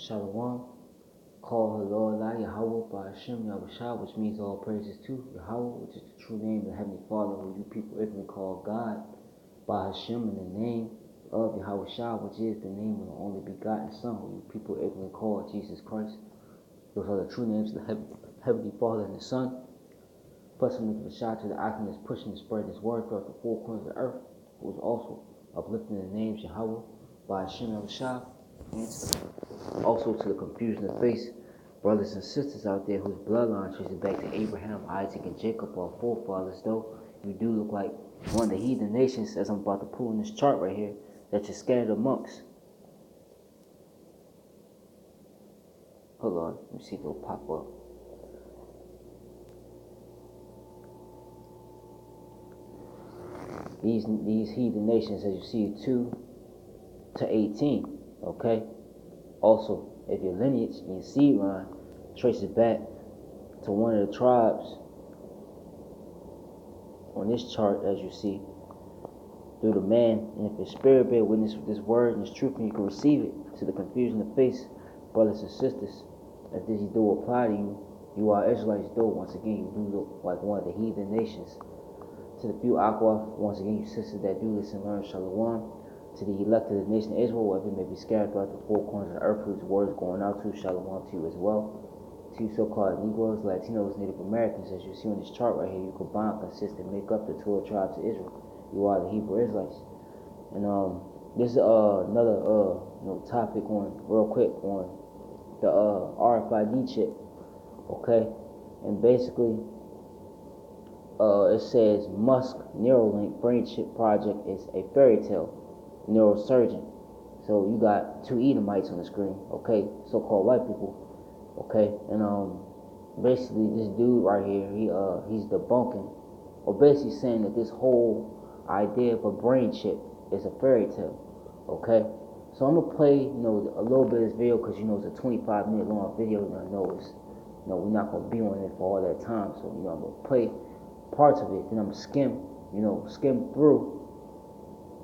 Shalom. Call her Lord Allah Yahweh by Hashem Yahushua, which means all praises to Yahweh, which is the true name of the Heavenly Father, who you people ignorantly call God, by Hashem in the name of Yahushua, which is the name of the only begotten Son, who you people ignorantly call Jesus Christ. Those are the true names of the Heavenly Father and the Son. Plus, we give a shout to the icon that's pushing and spreading His word throughout the four corners of the earth, who is also uplifting the names Yahweh by Hashem Yahushua. Also to the confusion of face, brothers and sisters out there whose bloodline traces back to Abraham, Isaac, and Jacob, our forefathers, though you do look like one of the heathen nations, as I'm about to pull in this chart right here, that you're scattered amongst. Hold on, let me see if it'll pop up. These heathen nations, as you see, 2 to 18, okay? Also, if your lineage and your seed line traces back to one of the tribes on this chart, as you see, through the man, and if your spirit bear witness with this word and this truth, and you can receive it to the confusion of face, brothers and sisters, if this do apply to you, you are Israelites, though, once again, you do look like one of the heathen nations. To the few Aqua, once again, you sisters that do listen and learn Shalom. To the elect of the nation of Israel, wherever it may be scattered throughout the four corners of the earth, whose word is going out to, Shalom to you as well. To you so-called Negroes, Latinos, Native Americans, as you see on this chart right here, you combine, consist, and make up the 12 tribes of Israel. You are the Hebrew Israelites. And this is another topic on, real quick, on the RFID chip, okay? And basically, it says Musk Neuralink brain chip project is a fairy tale. Neurosurgeon. So you got 2 Edomites on the screen, okay? So-called white people, okay? And basically this dude right here, he's debunking, or basically saying that this whole idea of a brain chip is a fairy tale, okay? So I'm gonna play, a little bit of this video because it's a 25-minute long video, and I know it's, we're not gonna be on it for all that time. So I'm gonna play parts of it, then I'm gonna skim through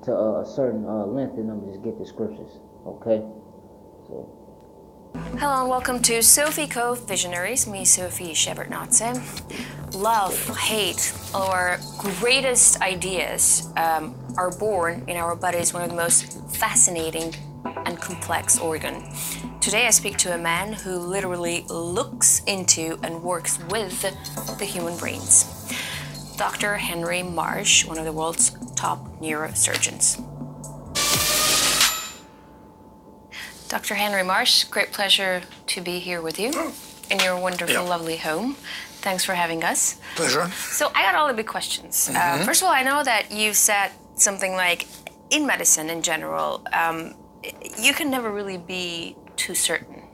to a certain length, and I'm just get the scriptures, okay? So. Hello and welcome to Sophie Cove Visionaries. Me, Sophie Shepard-Natze. Love, hate, our greatest ideas are born in our bodies, one of the most fascinating and complex organ. Today I speak to a man who literally looks into and works with the human brains. Dr. Henry Marsh, one of the world's top neurosurgeons. Dr. Henry Marsh, great pleasure to be here with you in your wonderful, lovely home. Thanks for having us. Pleasure. So I got all the big questions. First of all, I know that you said something like, in medicine in general, you can never really be too certain.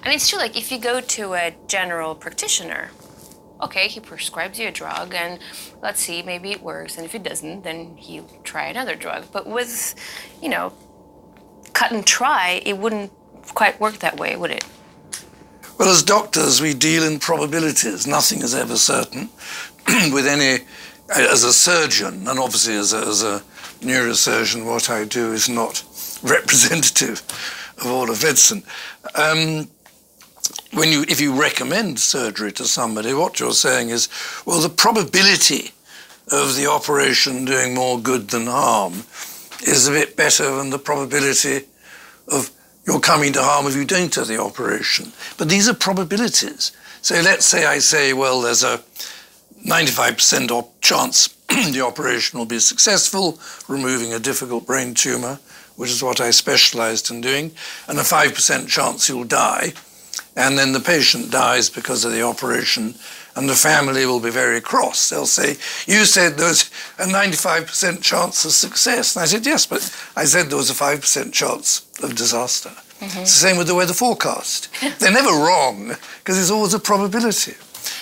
And it's true, like if you go to a general practitioner, okay, he prescribes you a drug, and let's see, maybe it works, and if it doesn't, then he'll try another drug. But with, cut and try, it wouldn't quite work that way, would it? Well, as doctors, we deal in probabilities. Nothing is ever certain. With as a surgeon, and obviously as a neurosurgeon, what I do is not representative of all of medicine. If you recommend surgery to somebody, what you're saying is, well, the probability of the operation doing more good than harm is a bit better than the probability of your coming to harm if you don't do the operation. But these are probabilities. So let's say I say, well, there's a 95% chance the operation will be successful, removing a difficult brain tumor, which is what I specialized in doing, and a 5% chance you'll die. And then the patient dies because of the operation, and the family will be very cross. They'll say, you said there was a 95% chance of success. And I said, yes, but I said there was a 5% chance of disaster. It's the same with the weather forecast. They're never wrong, because there's always a probability.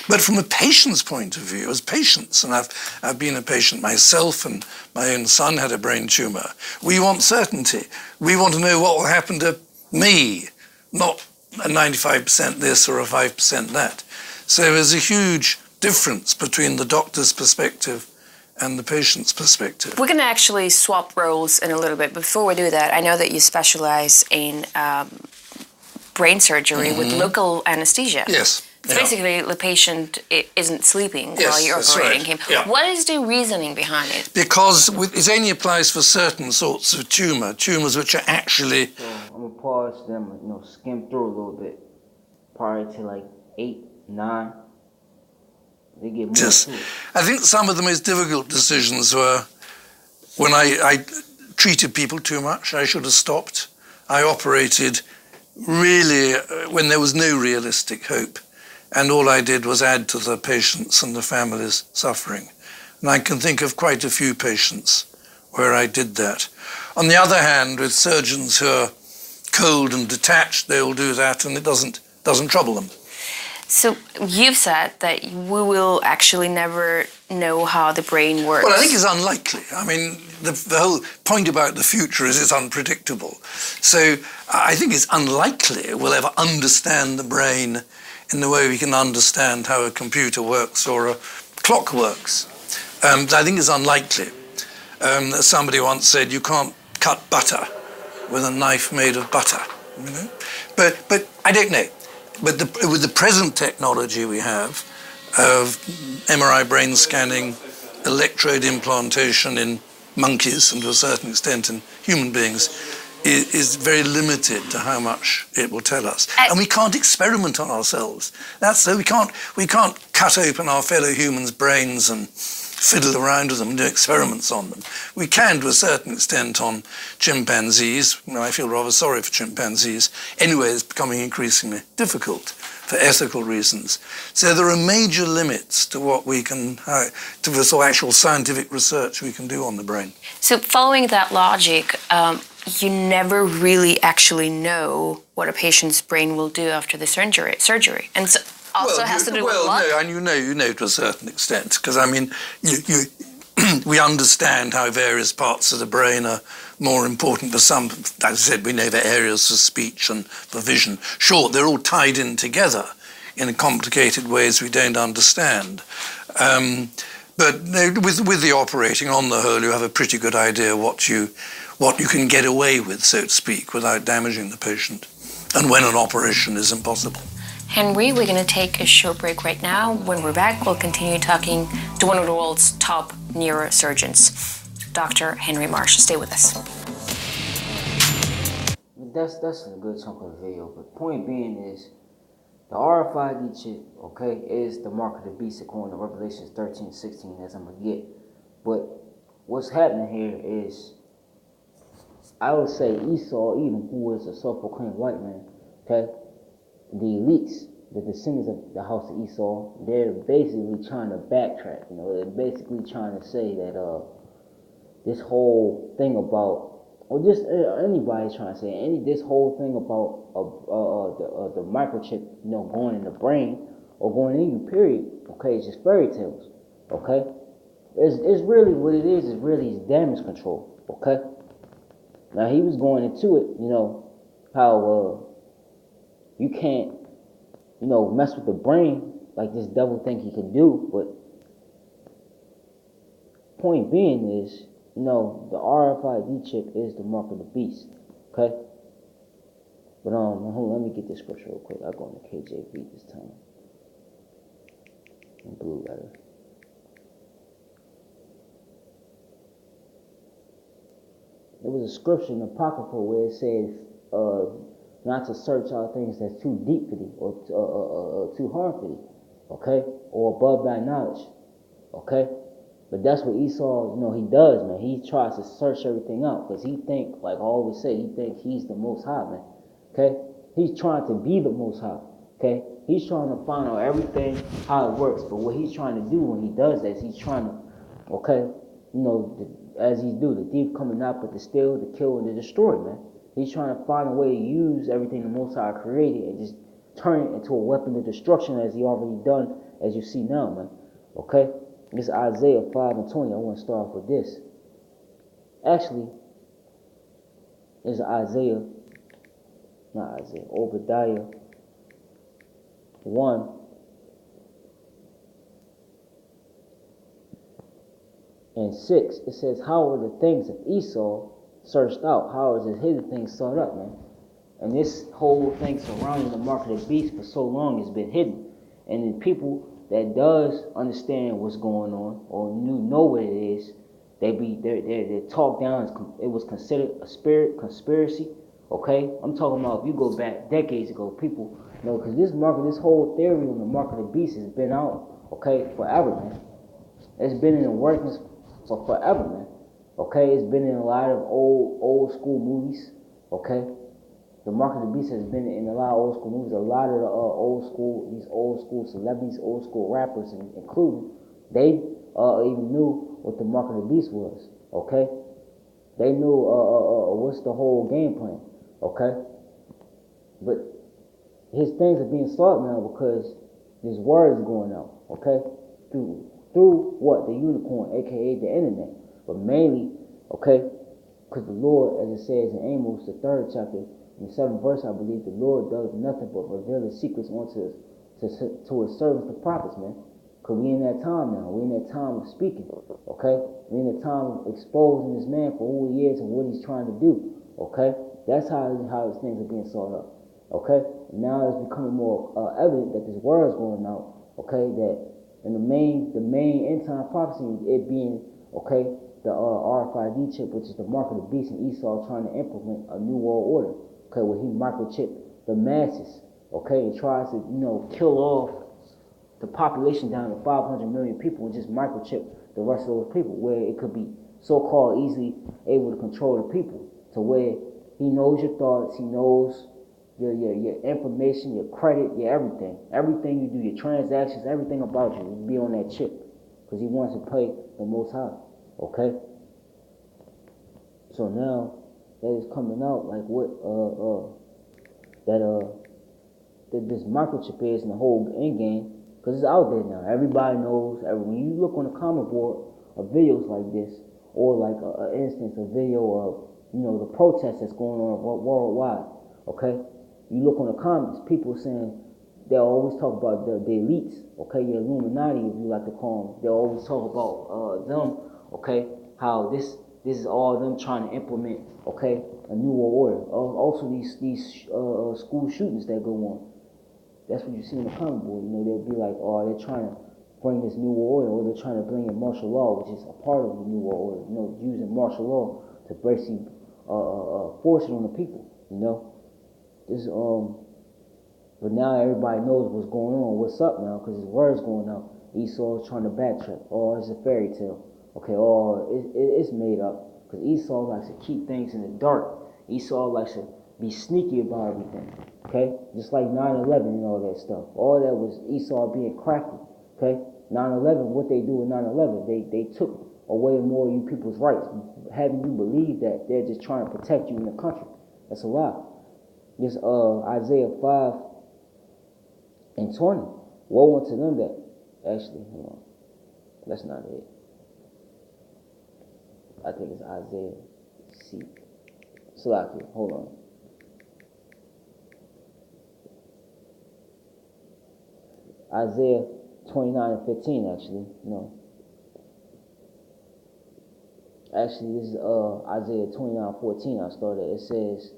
But from a patient's point of view, as patients, and I've been a patient myself, and my own son had a brain tumor, we want certainty. We want to know what will happen to me, not a 95% this or a 5% that. So there's a huge difference between the doctor's perspective and the patient's perspective. We're going to actually swap roles in a little bit. Before we do that, I know that you specialize in brain surgery with local anesthesia. Yes. So basically, the patient isn't sleeping Yes, while you're that's operating right. him. Yeah. What is the reasoning behind it? Because it only applies for certain sorts of tumours which are actually... So I'm gonna pause them, skim through a little bit. Prior to like 8, 9, they get more to it. I think some of the most difficult decisions were when I treated people too much. I should have stopped. I operated really when there was no realistic hope. And all I did was add to the patients' and the families' suffering. And I can think of quite a few patients where I did that. On the other hand, with surgeons who are cold and detached, they will do that and it doesn't trouble them. So you've said that we will actually never know how the brain works. Well, I think it's unlikely. I mean, the whole point about the future is it's unpredictable. So I think it's unlikely we'll ever understand the brain in the way we can understand how a computer works or a clock works. I think it's unlikely. Somebody once said you can't cut butter with a knife made of butter. But I don't know. But with the present technology we have of MRI brain scanning, electrode implantation in monkeys and to a certain extent in human beings, is very limited to how much it will tell us. And we can't experiment on ourselves. That's so we can't cut open our fellow humans' brains and fiddle around with them and do experiments on them. We can, to a certain extent, on chimpanzees. I feel rather sorry for chimpanzees. Anyway, it's becoming increasingly difficult for ethical reasons. So there are major limits to what we can, to the sort of actual scientific research we can do on the brain. So following that logic, you never really actually know what a patient's brain will do after the surgery. And so also has to do with luck. No, and you know to a certain extent, because I mean, we understand how various parts of the brain are more important for some. As I said, we know the areas for speech and for vision. Sure, they're all tied in together in complicated ways we don't understand. But no, with the operating, on the whole, you have a pretty good idea what you can get away with, so to speak, without damaging the patient, and when an operation is impossible. Henry, we're going to take a short break right now. When we're back, we'll continue talking to one of the world's top neurosurgeons, Dr. Henry Marsh. Stay with us. That's a good chunk of the video, but point being is the rfid chip, okay, is the mark of the beast according to Revelations 13:16, as I'm going to get. But what's happening here is, I would say Esau, even who is a self-proclaimed white man, okay, the elites, the descendants of the house of Esau, they're basically trying to backtrack. They're basically trying to say that this whole thing about, or just anybody's trying to say, this whole thing about the microchip, going in the brain or going in you, period. Okay, it's just fairy tales. Okay, it's really what it is really damage control. Okay, now he was going into it, how you can't, mess with the brain like this devil think he can do. But point being is, the RFID chip is the mark of the beast. Okay? But hold on, let me get this scripture real quick. I'll go into KJV this time. In blue letter. There was a scripture in the Apocrypha where it says, not to search out things that's too deep for thee or too hard for thee, okay, or above thy knowledge, okay. But that's what Esau, he does, man. He tries to search everything out because he think, like I always say, he think he's the Most High, man. Okay, he's trying to be the Most High. Okay, he's trying to find out everything how it works. But what he's trying to do when he does that is he's trying to, okay, as he do, the thief coming out but to steal, to kill, and to destroy, man. He's trying to find a way to use everything the Most High created and just turn it into a weapon of destruction as he already done, as you see now, man. Okay? This is Isaiah 5:20. I want to start off with this. Actually, it's Obadiah 1. And 6. It says, how are the things of Esau searched out? How is his hidden things sought up, man? And this whole thing surrounding the mark of the beast for so long has been hidden. And then people that does understand what's going on or know what it is, they're talked down. It was considered a conspiracy. Okay, I'm talking about if you go back decades ago, people know, because this whole theory on the mark of the beast has been out. Okay, forever, man. It's been in the workings for forever, man. Okay, it's been in a lot of old school movies. Okay, the mark of the beast has been in a lot of old school movies. A lot of the old school celebrities, old school rappers, including, they even knew what the mark of the beast was. Okay, they knew what's the whole game plan. Okay, but his things are being sought now because his word is going out. Okay, through what? The unicorn, aka the internet, but mainly, okay, because the Lord, as it says in Amos, the 3rd chapter, in the 7th verse, I believe, the Lord does nothing but reveal his secrets to his servants, the prophets, man. Because we in that time now. We in that time of speaking, okay? We in the time of exposing this man for who he is and what he's trying to do, okay? That's how his things are being sought up, okay? And now it's becoming more evident that this word is going out, okay? That in the main end time prophecy, it being, okay, the rfid chip, which is the mark of the beast, and Esau trying to implement a new world order, okay, where he microchip the masses, okay, and tries to, kill off the population down to 500 million people and just microchip the rest of those people, where it could be so-called easily able to control the people, to where he knows your thoughts, he knows your information, your credit, your everything you do, your transactions, everything about you will be on that chip, because he wants to play the Most High. Okay, so now that is coming out, like what that this microchip is in the whole end game, because it's out there now. Everybody knows. When you look on the comment board of videos like this, or like an instance, a video of the protest that's going on worldwide. Okay, you look on the comments, people saying, they'll always talk about the elites. Okay, your Illuminati, if you like to call them. They'll always talk about them. Okay, how this is all them trying to implement, okay, a new world order. Also these school shootings that go on. That's what you see in the comment board. They'll be like, oh, they're trying to bring this new world order, or they're trying to bring in martial law, which is a part of the new world order. Using martial law to basically force it on the people. This but now everybody knows what's going on, what's up now, because his word's going out. Esau is trying to backtrack. Oh, it's a fairy tale. Okay, it's made up, because Esau likes to keep things in the dark. Esau likes to be sneaky about everything, okay? Just like 9/11 and all that stuff. All that was Esau being crafty, okay? 9/11, what they do with 9/11, they took away more of you people's rights, having you believe that they're just trying to protect you in the country. That's a lie. This Isaiah 5:20. Woe unto them that, actually, hold on, that's not it. I think it's Isaiah C. Salaki, hold on. Isaiah 29:15, actually. No. Actually, this is Isaiah 29:14. I started. It says,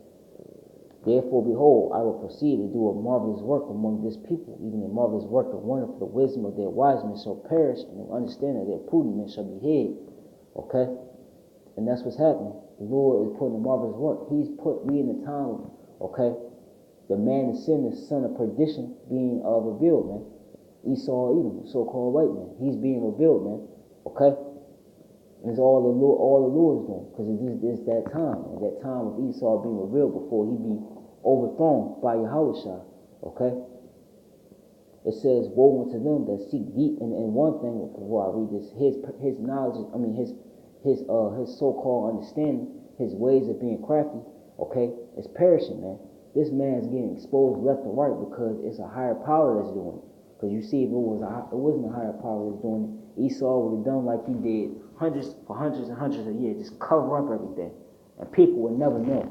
therefore, behold, I will proceed to do a marvelous work among this people, even a marvelous work of wonderful. The wisdom of their wise men shall perish, and the understanding of their prudent men shall be hid. Okay? And that's what's happening. The Lord is putting a marvelous work. We in the time, okay, the man of sin, the son of perdition, being revealed, man. Esau, Edom, so-called white man. He's being revealed, man. Okay? And it's all the Lord's doing, because it's that time. And that time of Esau being revealed before he be overthrown by Yahushua. Okay? It says, woe unto them that seek deep. And one thing before I read this, his knowledge, his so-called understanding, his ways of being crafty, okay, is perishing, man. This man's getting exposed left and right because it's a higher power that's doing it. Because you see, if it wasn't a higher power that's doing it, Esau would have done like he did hundreds and hundreds of years, just cover up everything, and people would never know.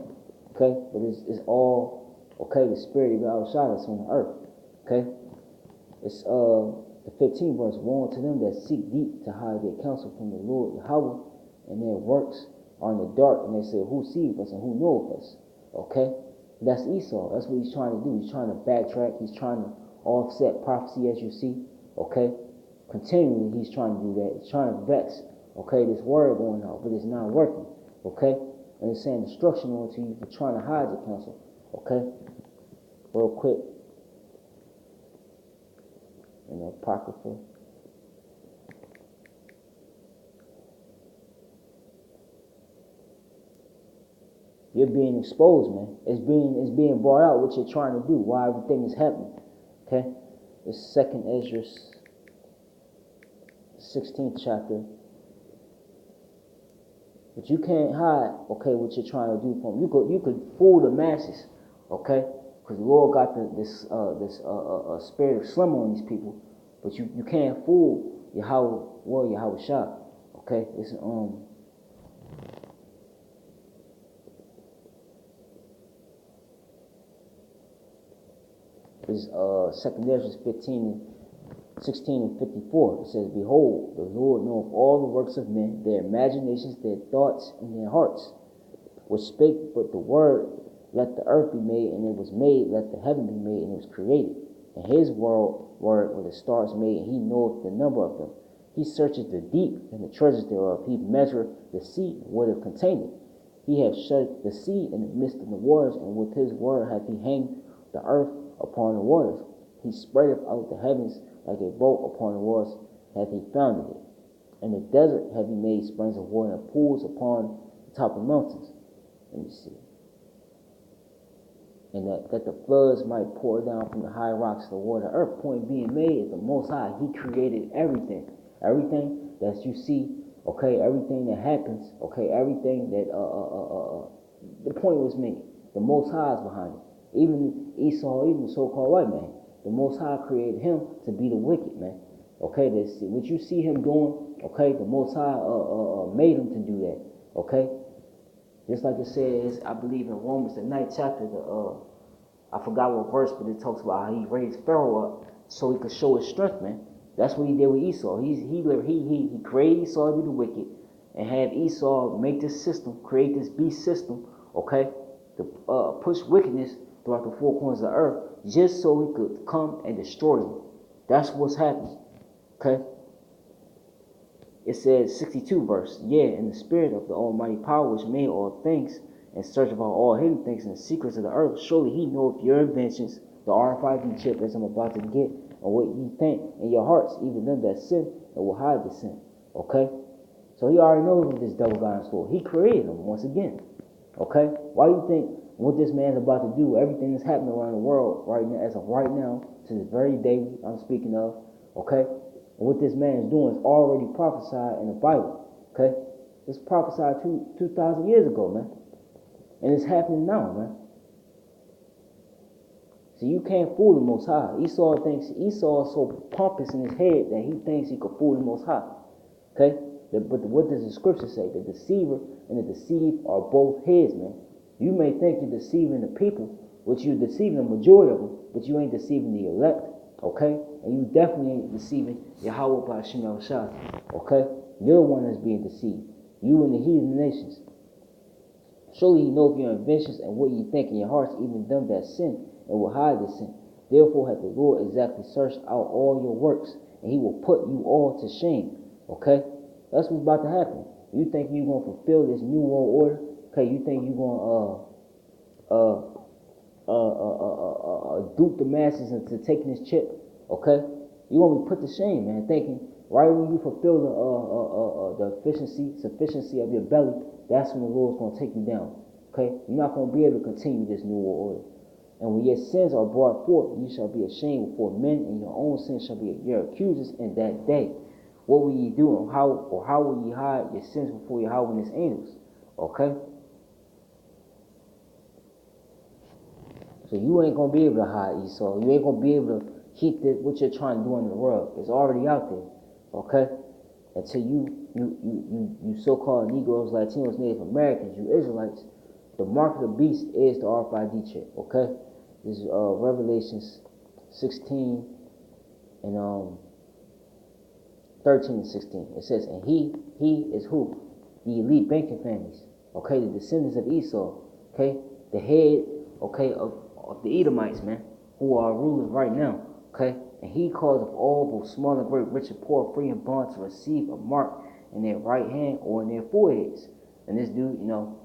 Okay, but it's all okay. The spirit of Yahushua that's on the earth. Okay, it's the 15th verse. Woe unto them that seek deep to hide their counsel from the Lord Yahweh, and their works are in the dark, and they say, who seeth us and who knoweth us? Okay, That's Esau. That's what he's trying to do. He's trying to backtrack. He's trying to offset prophecy, as you see. Okay? Continually, he's trying to do that. He's trying to vex, okay, this word going out, but it's not working. Okay? And it's saying destruction onto you for trying to hide your counsel. Okay? Real quick. In the Apocrypha. You're being exposed, man. It's being brought out what you're trying to do, why everything is happening. Okay? The 2nd Ezra, 16th chapter. But you can't hide, okay, what you're trying to do from them. You could fool the masses, okay? Because the Lord got this spirit of slumber on these people. But you can't fool Yahweh Shah. Okay? It's It's 2nd Ezra 16 and 54. It says, Behold, the Lord knoweth all the works of men, their imaginations, their thoughts, and their hearts. Which spake but the word, let the earth be made, and it was made, let the heaven be made, and it was created. And his word were the stars made, and he knoweth the number of them. He searcheth the deep and the treasures thereof. He measureth the sea, what it containeth. He hath shut the sea in the midst of the waters, and with his word hath he hanged the earth upon the waters. He spreadeth out the heavens like a boat upon the waters, hath he founded it. In the desert hath he made springs of water and pools upon the top of mountains. Let me see. And that the floods might pour down from the high rocks to the water. The earth, point being made, is the Most High. He created everything. Everything that you see, okay, everything that happens, okay, everything that, the point was made. The Most High is behind it. Even Esau, even the so-called white man, the Most High created him to be the wicked, man. Okay, what you see him doing, okay, the Most High made him to do that, okay? Just like it says, I believe in Romans, the 9th chapter, I forgot what verse, but it talks about how he raised Pharaoh up so he could show his strength, man. That's what he did with Esau. He created Esau to be the wicked and had Esau make this system, create this beast system, okay, to push wickedness throughout the four corners of the earth, just so he could come and destroy them. That's what's happening. Okay? It says 62 verse, Yea, in the spirit of the almighty power which made all things, and search about all hidden things and the secrets of the earth, surely he knoweth your inventions, the RFID chip as I'm about to get, and what ye think in your hearts, even them that sin, and will hide the sin. Okay? So he already knows what this devil got in store. He created him once again. Okay? Why do you think what this man's about to do, everything that's happening around the world right now, as of right now, to this very day I'm speaking of, okay? And what this man is doing is already prophesied in the Bible, okay? It's prophesied 2,000 years ago, man. And it's happening now, man. So you can't fool the Most High. Esau is so pompous in his head that he thinks he could fool the Most High, okay? But what does the scripture say? The deceiver and the deceived are both his, man. You may think you're deceiving the people, which you're deceiving the majority of them, but you ain't deceiving the elect, okay? And you definitely ain't deceiving Yahweh by Hashem Yahushua, okay? You're the one that's being deceived. You and the heathen nations. Surely he knows your inventions and what you think in your hearts, even them that sin, and will hide the sin. Therefore hath the Lord exactly searched out all your works, and he will put you all to shame, okay? That's what's about to happen. You think you're going to fulfill this new world order? Okay, you think you're going to dupe the masses into taking this chip? Okay, you're going to be put to shame, man. Thinking right when you fulfill the sufficiency of your belly, that's when the Lord's going to take you down. Okay, you're not going to be able to continue this new world order. And when your sins are brought forth, you shall be ashamed before men, and your own sins shall be your accusers in that day. What will ye do, and how will ye hide your sins before Yahweh and his angels? Okay? So you ain't going to be able to hide Esau. You ain't going to be able to keep what you're trying to do in the world. It's already out there. Okay? Until you so-called Negroes, Latinos, Native Americans, you Israelites, the mark of the beast is the RFID chip. Okay? This is Revelations 16 and 13 and 16. It says, and he is who? The elite banking families. Okay, the descendants of Esau. Okay, the head okay, of the Edomites, man, who are rulers right now, okay? And he caused of all, both small and great, rich and poor, free and bond, to receive a mark in their right hand or in their foreheads. And this dude, you know,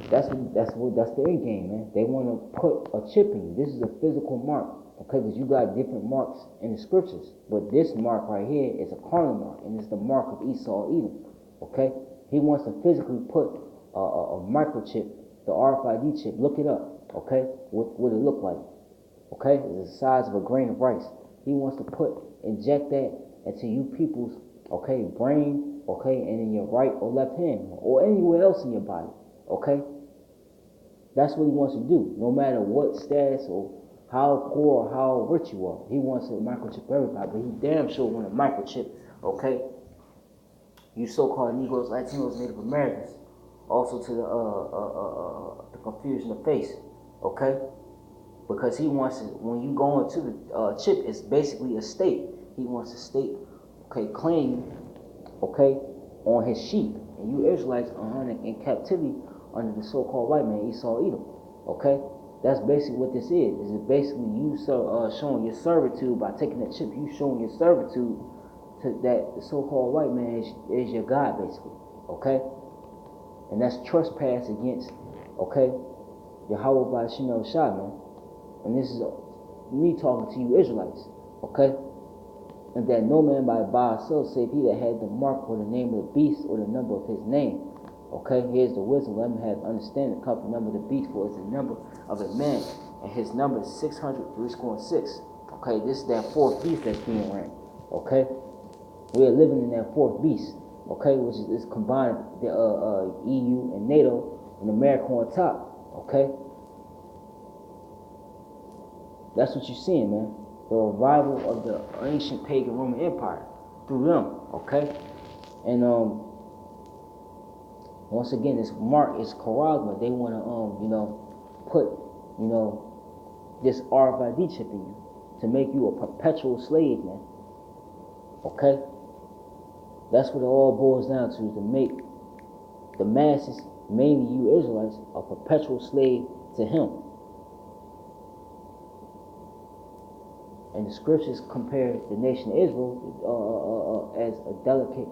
that's the end game, man. They want to put a chip in you. This is a physical mark, okay? Because you got different marks in the scriptures, but this mark right here is a carnal mark, and it's the mark of Esau, Edom, okay? He wants to physically put a microchip, the RFID chip. Look it up, okay? What it look like, okay? It's the size of a grain of rice. He wants to inject that into you people's, okay, brain, okay, and in your right or left hand, or anywhere else in your body, okay? That's what he wants to do. No matter what status or how poor or how rich you are, he wants to microchip everybody. But he damn sure want to microchip, okay, you so-called Negroes, Latinos, Native Americans, also to the confusion of face, okay? Because he wants to, when you go into the chip, it's basically a state. He wants a state, okay, claim, okay, on his sheep. And you Israelites are in captivity under the so-called white man, Esau, Edom, okay? That's basically what this is. This is basically you showing your servitude by taking that chip. You showing your servitude to that the so-called white man is your God, basically, okay? And that's trespass against, okay, Yahweh by Shemel Shah, man. And this is me talking to you Israelites, okay? And that no man by himself, save he that had the mark or the name of the beast or the number of his name. Okay, here's the wisdom. Let him have understanding. The company number of the beast, for it's the number of a man, and his number is 600, 6. Okay, this is that fourth beast that's being ran. Okay, we are living in that fourth beast. Okay, which is combined the EU and NATO and America on top. Okay, that's what you're seeing, man. The revival of the ancient pagan Roman Empire through them. Okay, and once again, this mark is charisma. They want to, put, this RFID chip in you to make you a perpetual slave, man. Okay? That's what it all boils down to, to make the masses, mainly you Israelites, a perpetual slave to him. And the scriptures compare the nation of Israel as a delicate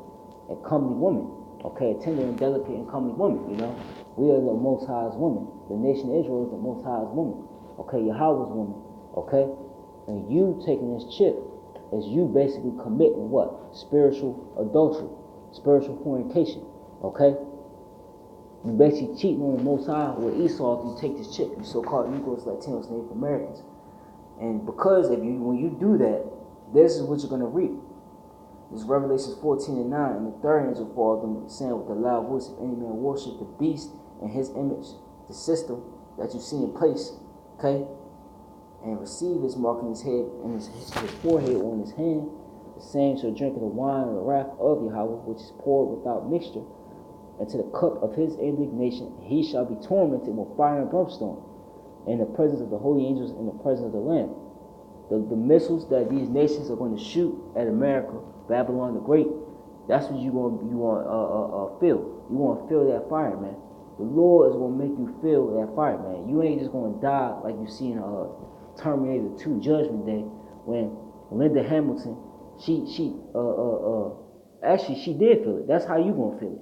and comely woman. Okay, a tender and delicate and comely woman, We are the Most High's woman. The nation of Israel is the Most High's woman. Okay, Yahweh's woman. Okay? And you taking this chip is you basically committing what? Spiritual adultery. Spiritual fornication. Okay? You basically cheating on the Most High with Esau if you take this chip. You so-called Negroes, Latinos, Native Americans. And because when you do that, this is what you're going to reap. This is Revelation 14:9, and the third angel followed them, saying with a loud voice, if any man worship the beast and his image, the system that you see in place, okay, and receive his mark in his head, and his forehead or in his hand, the same shall drink of the wine of the wrath of Yahweh, which is poured without mixture, into the cup of his indignation. He shall be tormented with fire and brimstone, in the presence of the holy angels, in the presence of the Lamb. The missiles that these nations are going to shoot at America, Babylon the Great, that's what you want to feel. You want to feel that fire, man. The Lord is going to make you feel that fire, man. You ain't just going to die like you see in Terminator 2 Judgment Day when Linda Hamilton, she did feel it. That's how you going to feel it.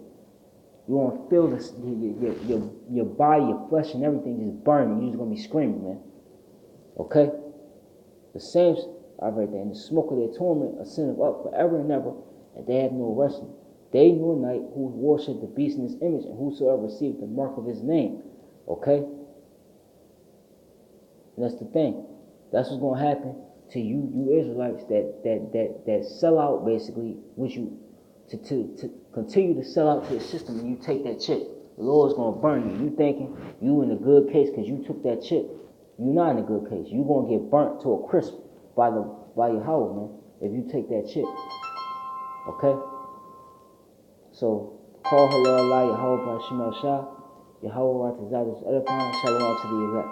You want to feel this, your body, your flesh, and everything just burning. You're just going to be screaming, man. Okay? The saints are right there, and the smoke of their torment ascendeth up forever and ever, and they have no resting, day nor night, who worship the beast in his image, and whosoever received the mark of his name. Okay? And that's the thing. That's what's going to happen to you Israelites that sell out, basically, which you to continue to sell out to the system, and you take that chip. The Lord's going to burn you. You thinking you in a good case because you took that chip. You're not in a good case. You're going to get burnt to a crisp by Yahweh, man, if you take that chip. Okay? So, call Halal Allah, Yahweh by Shemel Shah, Yahweh Ratazadis Edifying, Shalom to the elect.